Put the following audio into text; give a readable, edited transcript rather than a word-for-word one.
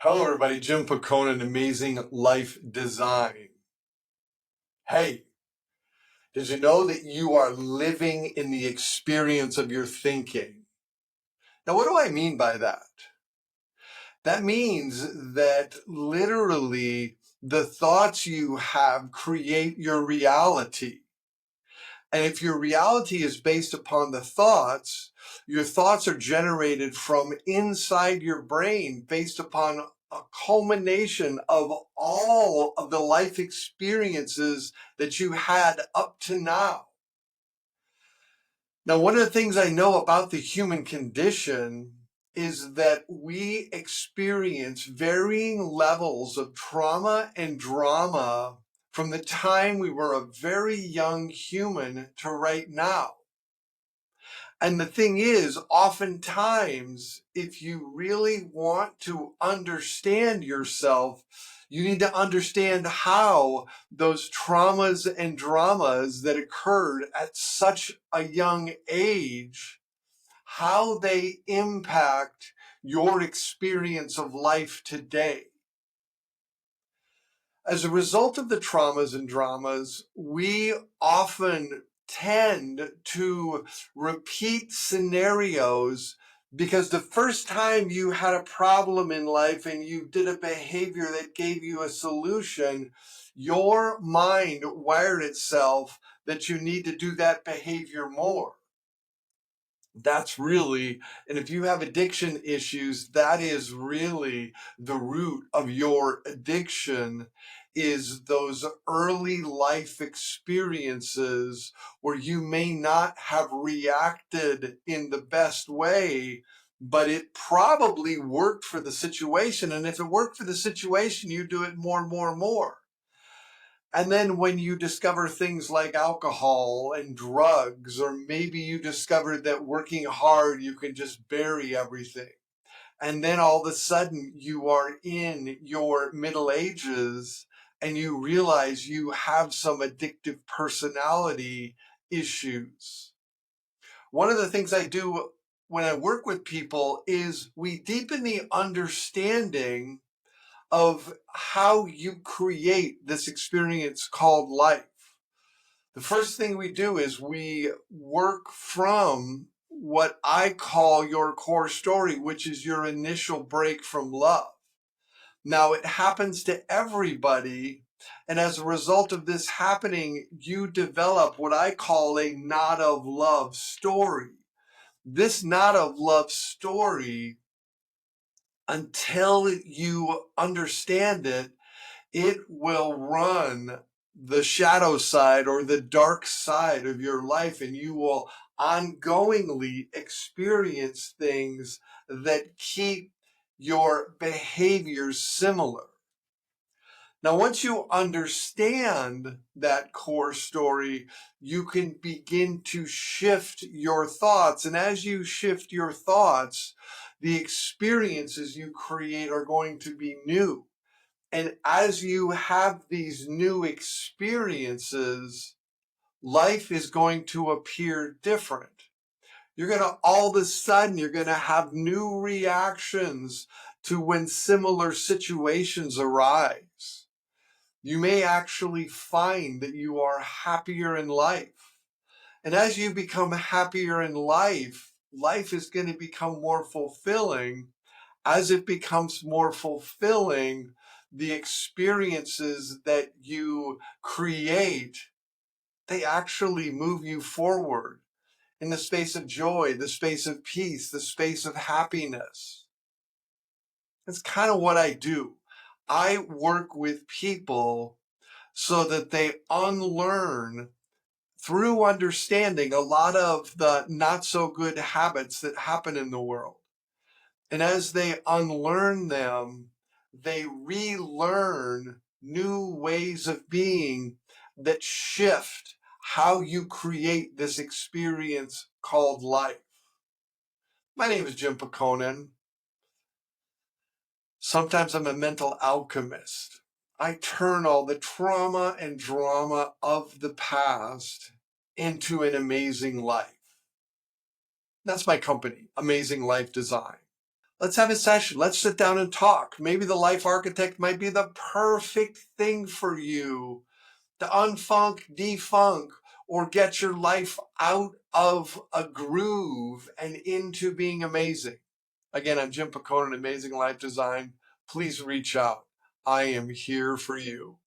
Hello, everybody. Jim Pehkonen, Amazing Life Design. Hey, did you know that you are living in the experience of your thinking? Now, what do I mean by that? That means that literally the thoughts you have create your reality. And if your reality is based upon the thoughts, your thoughts are generated from inside your brain based upon a culmination of all of the life experiences that you had up to now. Now, one of the things I know about the human condition is that we experience varying levels of trauma and drama from the time we were a very young human to right now. And the thing is, oftentimes, if you really want to understand yourself, you need to understand how those traumas and dramas that occurred at such a young age, how they impact your experience of life today. As a result of the traumas and dramas, we often tend to repeat scenarios because the first time you had a problem in life and you did a behavior that gave you a solution, your mind wired itself that you need to do that behavior more. That's really, and if you have addiction issues, that is really the root of your addiction, is those early life experiences where you may not have reacted in the best way, but it probably worked for the situation. And if it worked for the situation, you do it more and more and more. And then when you discover things like alcohol and drugs, or maybe you discovered that working hard, you can just bury everything. And then all of a sudden you are in your middle ages and you realize you have some addictive personality issues. One of the things I do when I work with people is we deepen the understanding of how you create this experience called life. The first thing we do is we work from what I call your core story, which is your initial break from love. Now, it happens to everybody. And as a result of this happening, you develop what I call a not of love story. This not of love story, until you understand it, it will run the shadow side or the dark side of your life, and you will ongoingly experience things that keep your behaviors similar. Now, once you understand that core story, you can begin to shift your thoughts. And as you shift your thoughts, the experiences you create are going to be new. And as you have these new experiences, life is going to appear different. You're going to, all of a sudden, you're going to have new reactions to when similar situations arise. You may actually find that you are happier in life. And as you become happier in life, life is going to become more fulfilling. As it becomes more fulfilling, the experiences that you create, they actually move you forward in the space of joy, the space of peace, the space of happiness. That's kind of what I do. I work with people so that they unlearn, through understanding, a lot of the not so good habits that happen in the world. And as they unlearn them, they relearn new ways of being that shift how you create this experience called life. My name is Jim Pehkonen. Sometimes I'm a mental alchemist. I turn all the trauma and drama of the past into an amazing life. That's my company, Amazing Life Design. Let's have a session. Let's sit down and talk. Maybe the life architect might be the perfect thing for you to unfunk, defunk, or get your life out of a groove and into being amazing. Again, I'm Jim Pehkonen, Amazing Life Design. Please reach out. I am here for you.